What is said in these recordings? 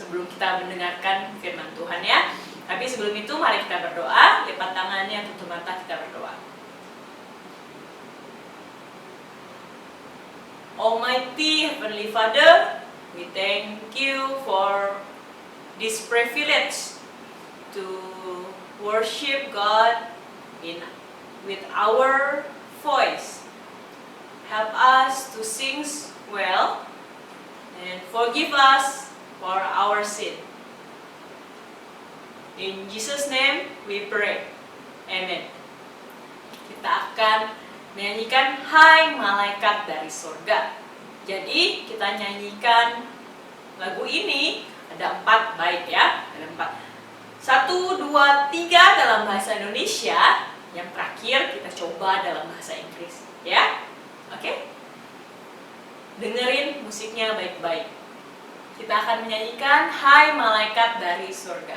sebelum kita mendengarkan firman Tuhan ya. Tapi sebelum itu mari kita berdoa, lipat tangannya, tutup mata, kita berdoa. Almighty Heavenly Father, we thank you for this privilege to worship God with our voice. Help us to sing well and forgive us for our sin. In Jesus' name we pray. Amen. Kita akan menyanyikan Hai Malaikat dari Surga. Jadi kita nyanyikan lagu ini ada 4 bait ya. Ada 4. 1, 2, 3 dalam bahasa Indonesia. Yang terakhir kita coba dalam bahasa Inggris ya. Oke? Dengerin musiknya baik-baik. Kita akan menyanyikan Hai Malaikat dari Surga.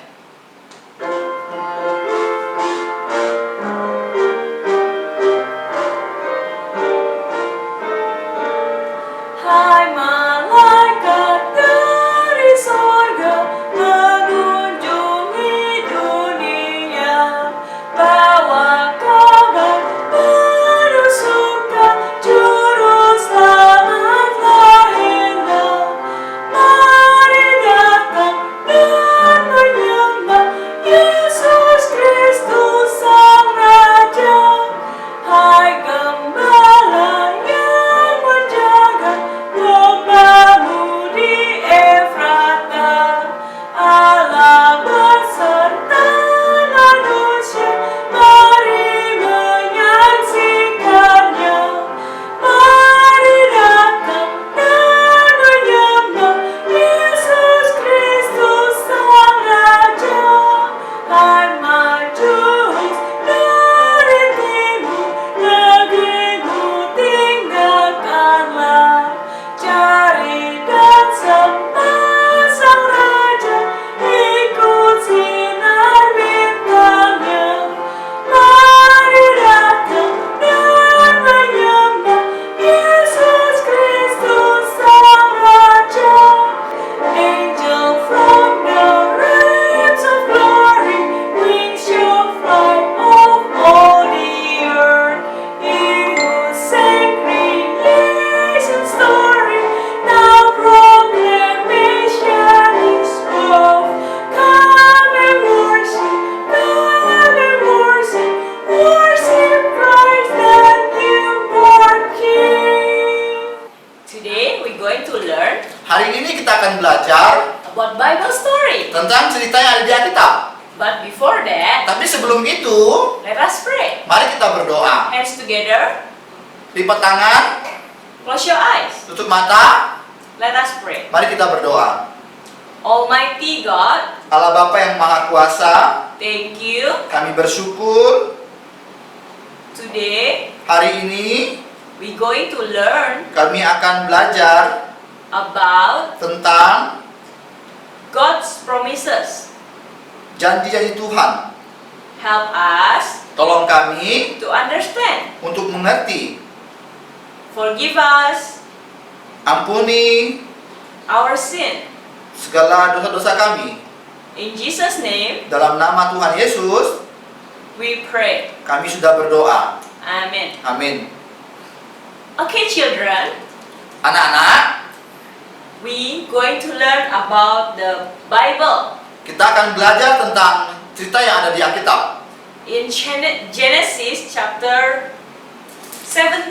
Hai malaikat dari surga mengunjungi dunia, bawa kabar penuh suka, juru selamat lahirlah. Mari datang dan menyembah Yesus Kristus Sang Raja. Hai gembala yang menjaga domba-Mu di Efrata, Allah beserta manusia, mari menyaksikannya. Mari datang dan menyembah Yesus Kristus Sang Raja. Hai majuis dari timur, negerimu tinggalkanlah. Cari dan sembah Sang Raja, ikut sinar bintangnya. Mari datang dan menyembah Yesus Kristus Sang Raja. Angel from the realms of glory, wings your flight of all the earth. He who sang creation's story, now proclamation is forth. Come and worship, worship Christ the newborn King. Today we're going to learn Hari ini kita akan belajar about Bible story. tentang cerita yang ada di Alkitab. But before that, Tapi sebelum itu, let us pray. mari kita berdoa. Hands together, Lipat tangan, close your eyes. tutup mata, Let us pray. mari kita berdoa. Almighty God, Allah Bapa yang Maha Kuasa, thank you. kami bersyukur Today hari ini we're going to learn kami akan belajar about tentang God's promises. janji-janji Tuhan. Help us Tolong kami to understand. untuk mengerti. Forgive us Ampuni our sin. segala dosa-dosa kami. In Jesus' name Dalam nama Tuhan Yesus, we pray. kami sudah berdoa. Amen. Amin. Okay, children, Anak-anak, we going to learn about the Bible. kita akan belajar tentang cerita yang ada di Alkitab. In Genesis chapter 17,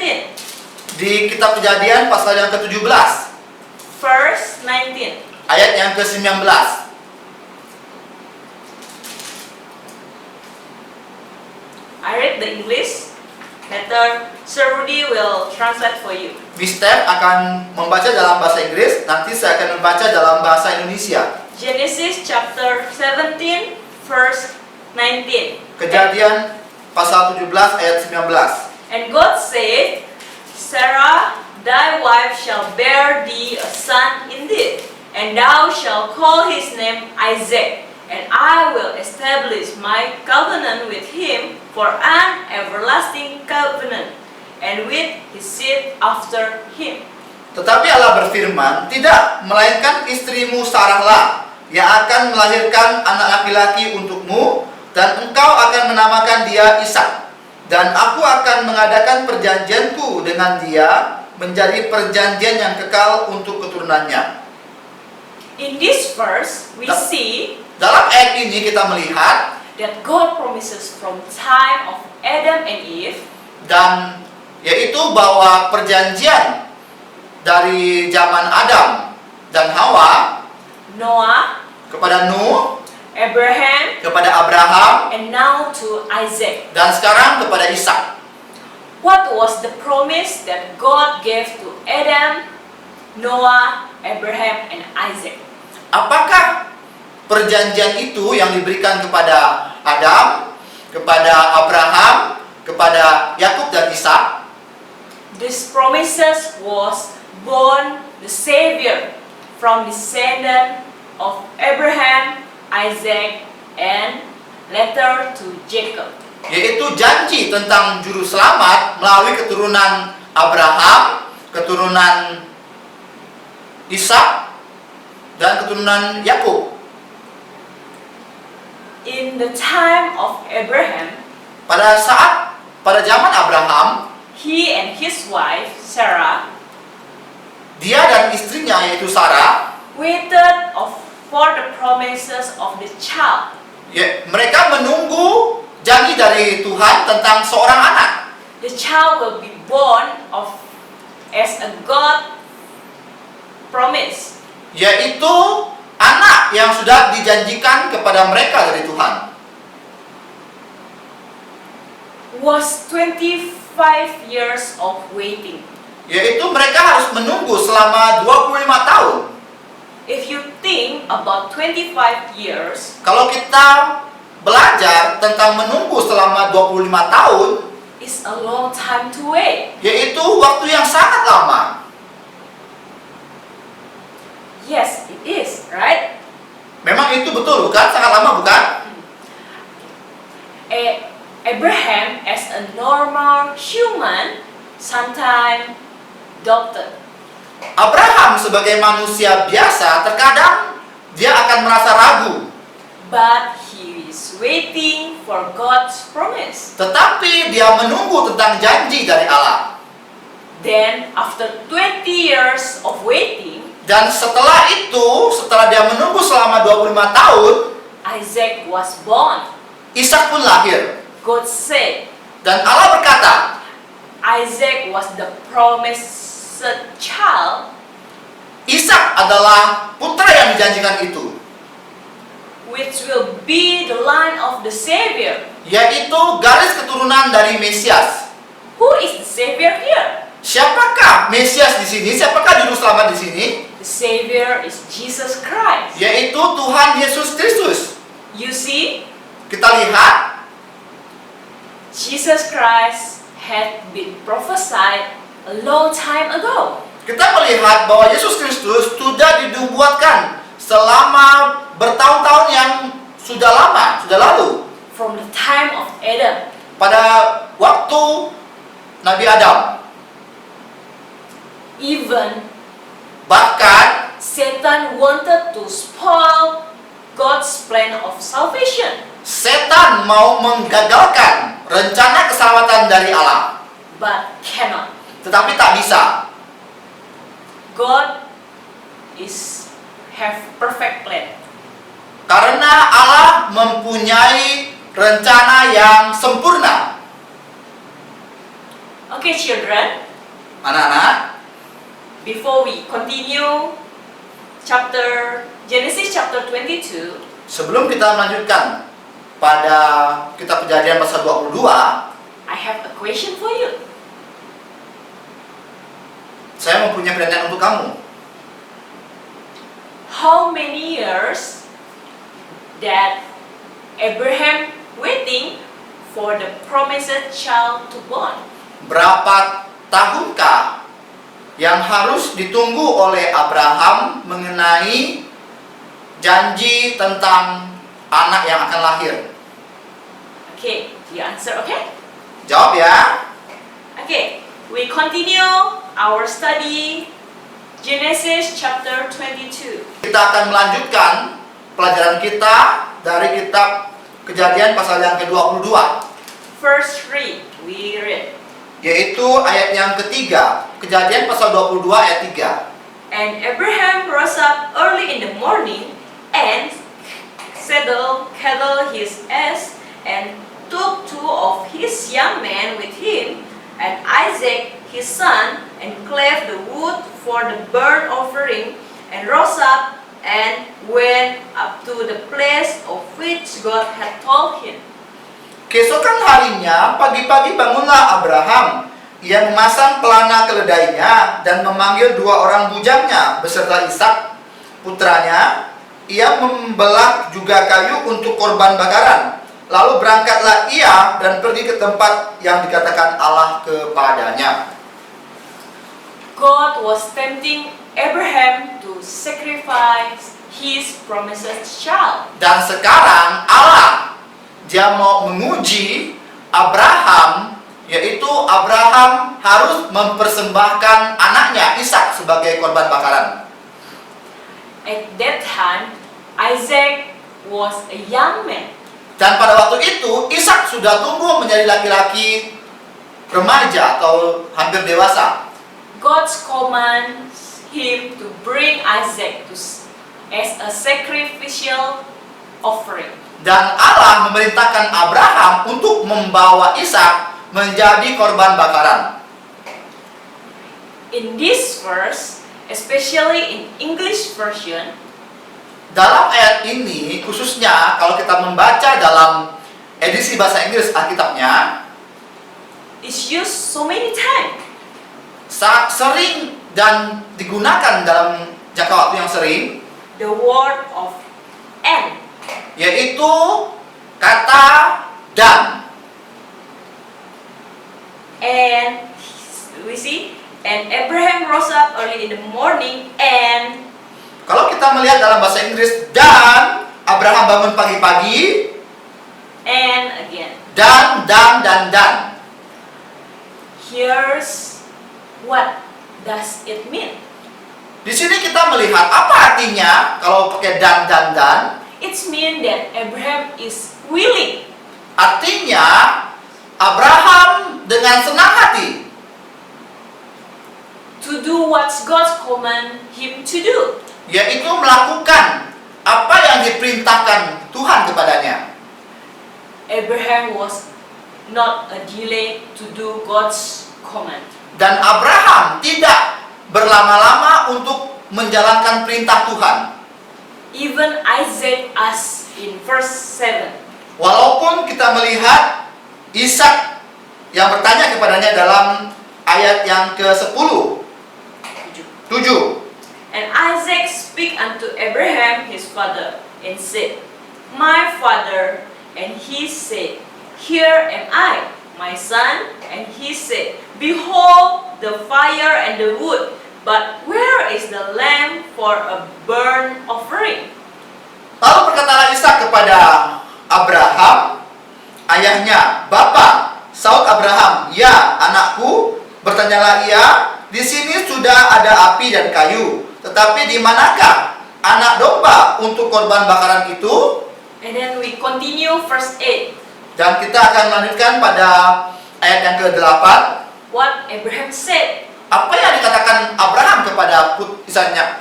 Di kitab Kejadian pasal yang ke-17, verse 19. ayat yang ke-19. I read the English. Later, Sir Rudy will translate for you. Mister akan membaca dalam bahasa Inggris, nanti saya akan membaca dalam bahasa Indonesia. Genesis chapter 17, verse 19. Kejadian pasal 17 ayat 19. And God said, Sarah, thy wife shall bear thee a son indeed, and thou shalt call his name Isaac, and I will establish my covenant with him for an everlasting covenant, and with his seed after him. Tetapi Allah berfirman, tidak, melainkan istrimu Sarahlah yang akan melahirkan anak laki-laki untukmu, dan engkau akan menamakan dia Ishak. Dan aku akan mengadakan perjanjianku dengan dia menjadi perjanjian yang kekal untuk keturunannya. In this verse, we Da- see Dalam ayat ini kita melihat that God promises from time of Adam and Eve dan yaitu bahwa perjanjian dari zaman Adam dan Hawa Noah, kepada Nuh, Abraham, kepada Abraham, and now to Isaac. dan sekarang kepada Ishak. What was the promise that God gave to Adam, Noah, Abraham, and Isaac? Apakah perjanjian itu yang diberikan kepada Adam, kepada Abraham, kepada Yakub dan Ishak? These promises was born the Savior from descendant of Abraham, Isaac, and later to Jacob. Yaitu janji tentang juru selamat melalui keturunan Abraham, keturunan Ishak, dan keturunan Yakub. In the time of Abraham, Pada zaman Abraham, he and his wife Sarah dia dan istrinya yaitu Sarah, waited for the promises of the child. mereka menunggu janji dari Tuhan tentang seorang anak. The child will be born as a God promise. Yaitu anak yang sudah dijanjikan kepada mereka dari Tuhan. Was 25 years of waiting. Yaitu mereka harus menunggu selama 25 tahun. If you think about 25 years, Kalau kita belajar tentang menunggu selama 25 tahun, it's a long time to wait. yaitu waktu yang sangat lama. Yes, it is, right? Memang itu betul, bukan? Sangat lama, bukan? Abraham as a normal human sometimes doubted. Abraham sebagai manusia biasa terkadang dia akan merasa ragu. But he is waiting for God's promise. Tetapi dia menunggu tentang janji dari Allah. Then after 20 years of waiting, Dan setelah itu, setelah dia menunggu selama 25 tahun, Isaac was born. Ishak pun lahir. God said, Dan Allah berkata, Isaac was the promised child, Ishak adalah putra yang dijanjikan itu, which will be the line of the Savior. yaitu garis keturunan dari Mesias. Who is the Savior here? Siapakah Mesias di sini? Siapakah juru selamat di sini? The Savior is Jesus Christ. Yaitu Tuhan Yesus Kristus. You see, Kita lihat Jesus Christ had been prophesied a long time ago. Kita melihat bahwa Yesus Kristus sudah dinubuatkan selama bertahun-tahun yang sudah lama, sudah lalu. From the time of Adam, Pada waktu Nabi Adam. even Bahkan Satan wanted to spoil God's plan of salvation. setan mau menggagalkan rencana keselamatan dari Allah. But cannot. Tetapi tak bisa. God have perfect plan. Karena Allah mempunyai rencana yang sempurna. Okay, children, Anak-anak, before we continue Genesis chapter 22, sebelum kita melanjutkan pada kitab Kejadian pasal 22, I have a question for you. saya mempunyai pertanyaan untuk kamu. How many years that Abraham waiting for the promised child to born? Berapa tahunkah yang harus ditunggu oleh Abraham mengenai janji tentang anak yang akan lahir? Okay, you answer, okay? Jawab ya. Okay, we continue our study Genesis chapter 22. Kita akan melanjutkan pelajaran kita dari kitab Kejadian pasal yang ke-22, Verse 3, we read. yaitu ayat yang ketiga. Kejadian pasal 22 ayat 3. And Abraham rose up early in the morning and saddled his ass and took two of his young men with him and Isaac his son and cleft the wood for the burnt offering and rose up and went up to the place of which God had told him. Keesokan harinya, pagi-pagi bangunlah Abraham. Ia memasang pelana keledainya dan memanggil dua orang bujangnya beserta Ishak putranya. Ia membelah juga kayu untuk korban bakaran. Lalu berangkatlah ia dan pergi ke tempat yang dikatakan Allah kepadanya. God was tempting Abraham to sacrifice his promised child. Dan sekarang Allah, dia mau menguji Abraham, yaitu Abraham harus mempersembahkan anaknya Ishak sebagai korban bakaran. At that time, Isaac was a young man. Dan pada waktu itu Ishak sudah tumbuh menjadi laki-laki remaja atau hampir dewasa. God commands him to bring Isaac as a sacrificial offering. Dan Allah memerintahkan Abraham untuk membawa Ishak menjadi korban bakaran. In this verse, especially in English version, Dalam ayat ini khususnya kalau kita membaca dalam edisi bahasa Inggris Alkitabnya, it's used so many times. sangat sering dan digunakan dalam jangka waktu yang sering, The word of and. yaitu kata dan. And we see, and Abraham rose up early in the morning and Kalau kita melihat dalam bahasa Inggris, dan Abraham bangun pagi-pagi, and again. dan. Here's what does it mean? Di sini kita melihat apa artinya kalau pakai dan. It's mean that Abraham is willing. Artinya Abraham dengan senang hati To do what God command him to do. yaitu melakukan apa yang diperintahkan Tuhan kepadanya. Abraham was not a delay to do God's command. Dan Abraham tidak berlama-lama untuk menjalankan perintah Tuhan. Even Isaac as in verse 7. Walaupun kita melihat Ishak yang bertanya kepadanya dalam ayat yang ke-10, 7. And Isaac spake unto Abraham his father, and said, My father. And he said, Here am I, my son. And he said, Behold the fire and the wood, but where is the lamb for a burnt offering? Lalu berkatalah Ishak kepada Abraham, ayahnya, Bapa. Saud Abraham, Ya, anakku. Bertanyalah ia, di sini sudah ada api dan kayu, tetapi di manakah anak domba untuk korban bakaran itu? And then we continue verse 8. Dan kita akan melanjutkan pada ayat yang ke-8. What Abraham said, Apa yang dikatakan Abraham kepada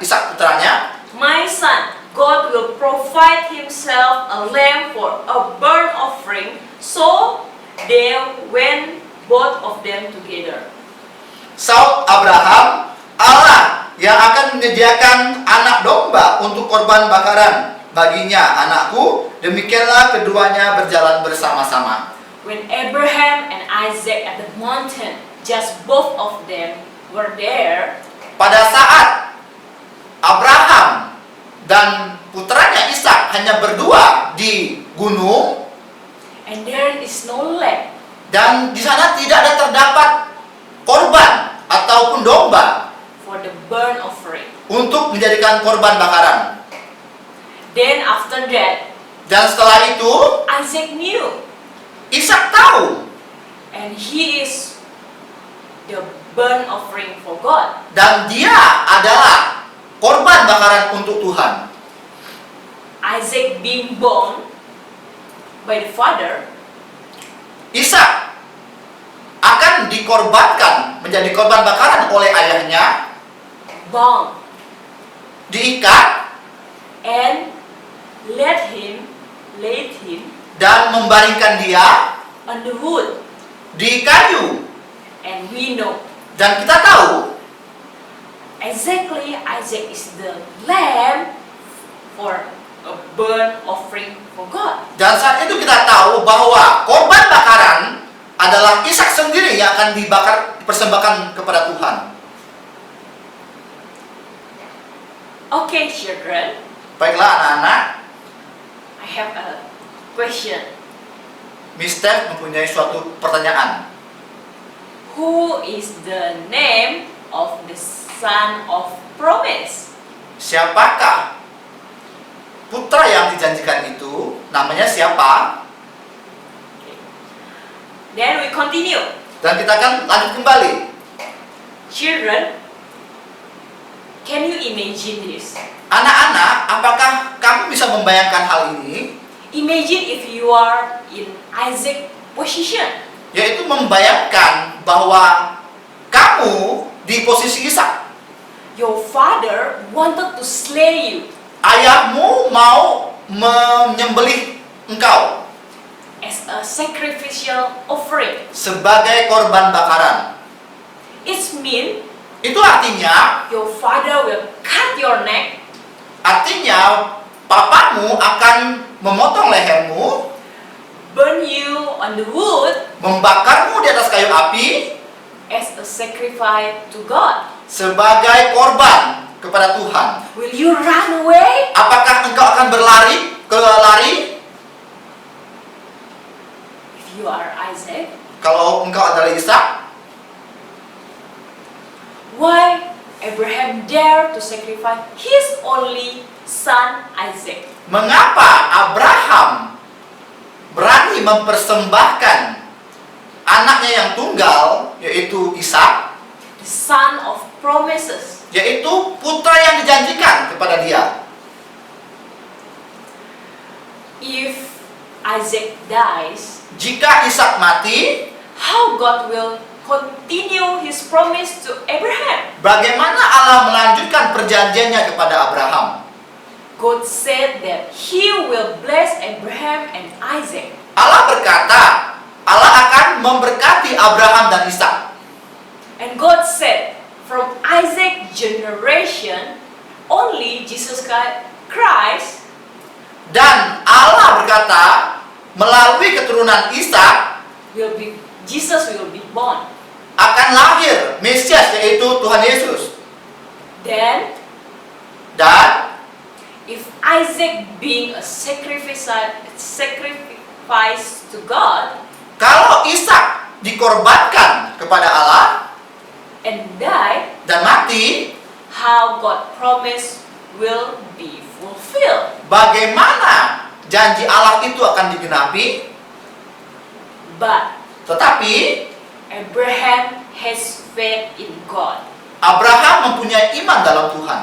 Ishak putranya? My son, God will provide himself a lamb for a burnt offering. So they went both of them together. Saud Abraham, Allah yang akan menyediakan anak domba untuk korban bakaran baginya, anakku. Demikianlah keduanya berjalan bersama-sama. When Abraham and Isaac at the mountain, just both of them were there. Pada saat Abraham dan putranya Ishak hanya berdua di gunung, And there is no lamb. dan di sana tidak ada terdapat korban ataupun domba For the burnt offering. untuk menjadikan korban bakaran. Then after that, Dan setelah itu Isaac knew, Ishak tahu, and he is the burnt offering for God. dan dia adalah korban bakaran untuk Tuhan. Isaac being born by the father, Ishak akan dikorbankan menjadi korban bakaran oleh ayahnya, bound, diikat and laid him dan membaringkan dia on the wood. di kayu. And we know Dan kita tahu exactly Isaac is the lamb for a burnt offering for God. dan saat itu kita tahu bahwa korban bakaran adalah Ishak sendiri yang akan dipersembahkan kepada Tuhan. Okay, children, Baiklah anak-anak, I have a question. Miss Steph mempunyai suatu pertanyaan. Who is the name of the son of promise? Siapakah putra yang dijanjikan itu? Namanya siapa? Then we continue. Dan kita akan lanjut kembali. Children, can you imagine this? Anak-anak, apakah kamu bisa membayangkan hal ini? Imagine if you are in Isaac's position. Yaitu membayangkan bahwa kamu di posisi Ishak. Your father wanted to slay you Ayahmu mau menyembelih engkau as a sacrificial offering. sebagai korban bakaran. It means Itu artinya, your father will cut your neck papamu akan memotong lehermu, burn you on the wood membakarmu di atas kayu api as a sacrifice to God. sebagai korban kepada Tuhan. Will you run away? Apakah engkau akan berlari If you are Isaac, kalau engkau adalah Ishak? why Abraham dare to sacrifice his only son Isaac? Mengapa Abraham berani mempersembahkan anaknya yang tunggal, yaitu Ishak, The son of promises. yaitu putra yang dijanjikan kepada dia? If Isaac dies, Jika Ishak mati, how God will continue his promise to Abraham? bagaimana Allah melanjutkan perjanjiannya kepada Abraham? God said that he will bless Abraham and Isaac. Allah berkata, Allah akan memberkati Abraham dan Ishak. And God said, from Isaac's generation, only Jesus Christ Dan Allah berkata, melalui keturunan Ishak Jesus will be born. akan lahir Mesias, yaitu Tuhan Yesus. Then, Dan if Isaac being a sacrifice to God kalau Ishak dikorbankan kepada Allah and die, dan mati, how God promise will be fulfilled. bagaimana janji Allah itu akan digenapi? But Tetapi Abraham has faith in God. Abraham mempunyai iman dalam Tuhan.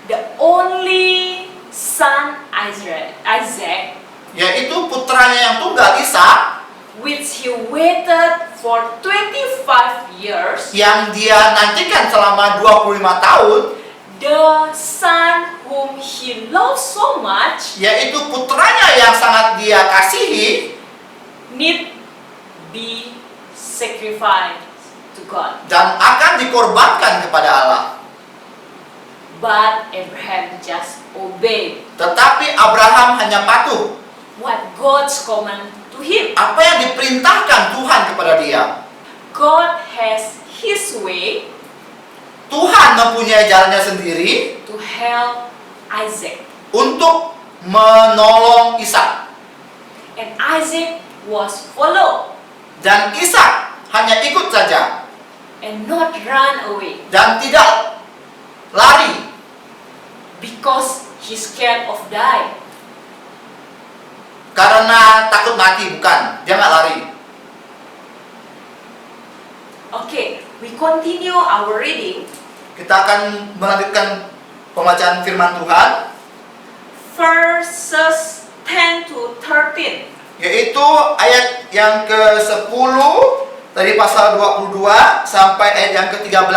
The only son Isaac, Yaitu putranya yang tunggal Ishak, which he waited for 25 years, yang dia nantikan selama 25 tahun, the son whom he loved so much, yaitu putranya yang sangat dia kasihi, need be sacrificed to God. dan akan dikorbankan kepada Allah. But Abraham just obeyed Tetapi Abraham hanya patuh what God's command to him. apa yang diperintahkan Tuhan kepada dia. God has his way Tuhan mempunyai jalannya sendiri to help Isaac. untuk menolong Ishak. And Isaac was follow Dan Ishak hanya ikut saja and not run away dan tidak lari because he's scared of die. karena takut mati, bukan. Dia nggak lari. Okay, we continue our reading. Kita akan melanjutkan pembacaan firman Tuhan. verses 10 to 13. Yaitu ayat yang ke-10 dari pasal 22 sampai ayat yang ke-13.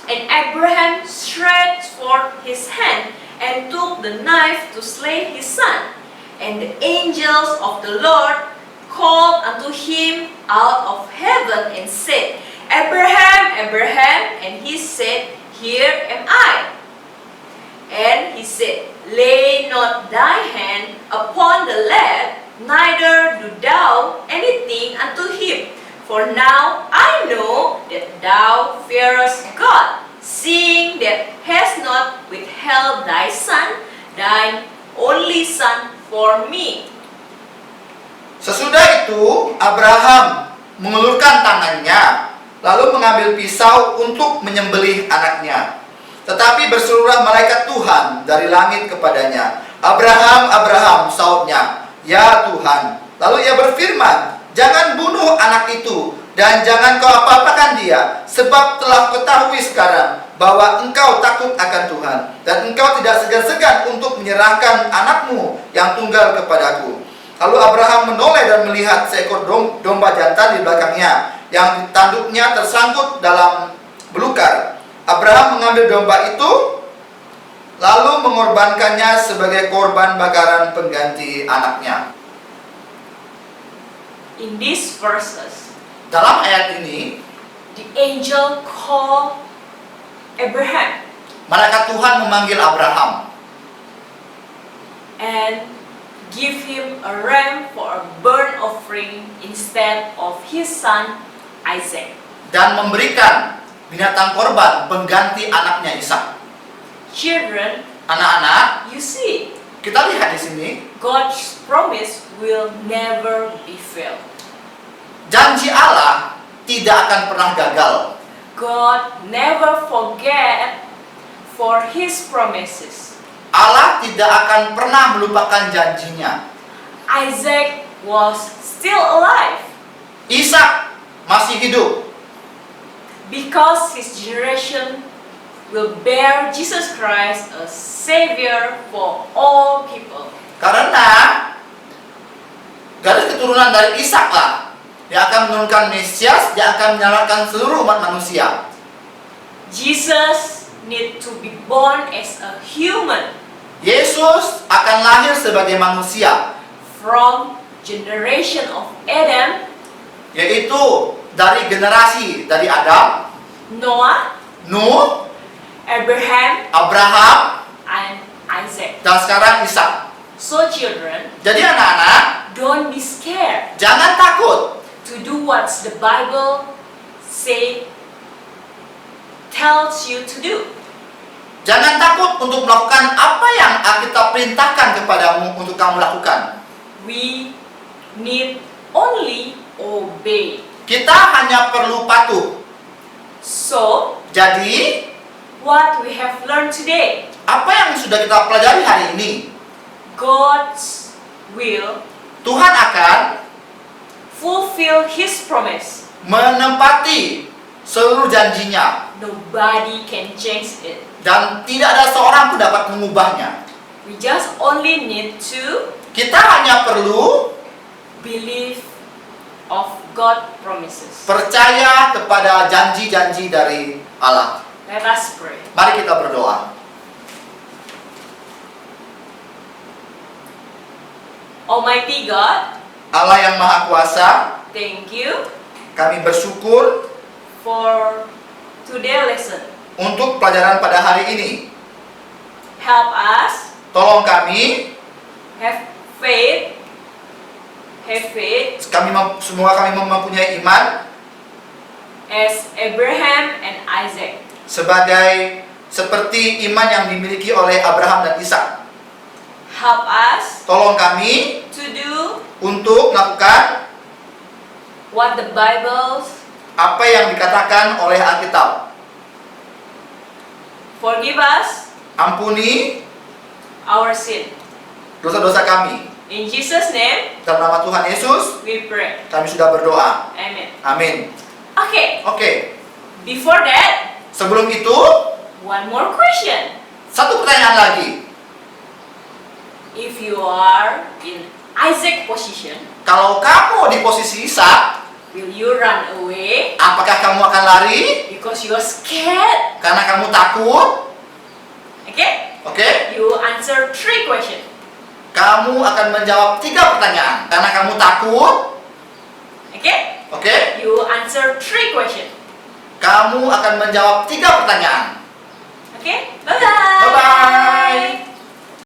And Abraham stretched forth his hand and took the knife to slay his son. And the angels of the Lord called unto him out of heaven and said, Abraham, Abraham. And he said, Here am I. And he said, Lay not thy hand upon the lad, neither do thou anything unto him. For now I know that thou fearest God, seeing that hast not withheld thy son, thine only son, for me. Sesudah itu Abraham mengulurkan tangannya, lalu mengambil pisau untuk menyembelih anaknya. Tetapi berserulah malaikat Tuhan dari langit kepadanya, Abraham, Abraham, sautnya, Ya Tuhan. Lalu ia berfirman, Jangan bunuh anak itu, dan jangan kau apa-apakan dia, sebab telah ketahui sekarang bahwa engkau takut akan Tuhan, dan engkau tidak segan-segan untuk menyerahkan anakmu yang tunggal kepadaku. Lalu Abraham menoleh dan melihat seekor domba jantan di belakangnya, yang tanduknya tersangkut dalam belukar. Abraham mengambil domba itu, lalu mengorbankannya sebagai korban bakaran pengganti anaknya. In these verses, Dalam ayat ini, the angel called Abraham malaikat Tuhan memanggil Abraham and give him a ram for a burnt offering instead of his son Isaac. dan memberikan binatang korban pengganti anaknya Ishak. Children, Anak-anak, you see, kita lihat di sini, God's promise will never be failed. janji Allah tidak akan pernah gagal. God never forget for his promises. Allah tidak akan pernah melupakan janjinya. Isaac was still alive Ishak masih hidup because his generation will bear Jesus Christ as Savior for all people. karena garis keturunan dari Ishak lah yang akan menurunkan Mesias, yang akan menyelamatkan seluruh umat manusia. Jesus need to be born as a human Yesus akan lahir sebagai manusia, from generation of Adam, yaitu dari generasi dari Adam, Noah, Nuh, Abraham, Abraham, and Isaac. dan sekarang Ishak. So children, Jadi anak-anak, don't be scared jangan takut to do what the Bible tells you to do. Jangan takut untuk melakukan apa yang Alkitab perintahkan kepadamu untuk kamu lakukan. We need only obey. Kita hanya perlu patuh. So, Jadi, what we have learned today, apa yang sudah kita pelajari hari ini, God's will Tuhan akan fulfill His promise. menempati seluruh janjinya, Nobody can change it. dan tidak ada seorang pun dapat mengubahnya. We just only need to Kita hanya perlu believe of God promises. percaya kepada janji-janji dari Allah. Let us pray. Mari kita berdoa. Almighty God, Allah yang Maha Kuasa, thank you kami bersyukur for today's lesson. untuk pelajaran pada hari ini. Help us Tolong kami, have faith, semua kami mempunyai iman as Abraham and Isaac. seperti iman yang dimiliki oleh Abraham dan Ishak. Help us Tolong kami to do untuk melakukan what the Bible apa yang dikatakan oleh Alkitab. forgive us Ampuni our sin. dosa-dosa kami. In Jesus' name, Dalam nama Tuhan Yesus, we pray. kami sudah berdoa. Amen. Amin. Okay, Oke, before that, sebelum itu, one more question. satu pertanyaan lagi. If you are in Isaac position, Kalau kamu di posisi Ishak, will you run away apakah kamu akan lari because you are scared? karena kamu takut? Okay? Oke? You answer 3 questions. Kamu akan menjawab 3 pertanyaan karena kamu takut. Okay? Oke? You answer 3 questions. Kamu akan menjawab 3 pertanyaan. Okay? Bye-bye. Bye-bye.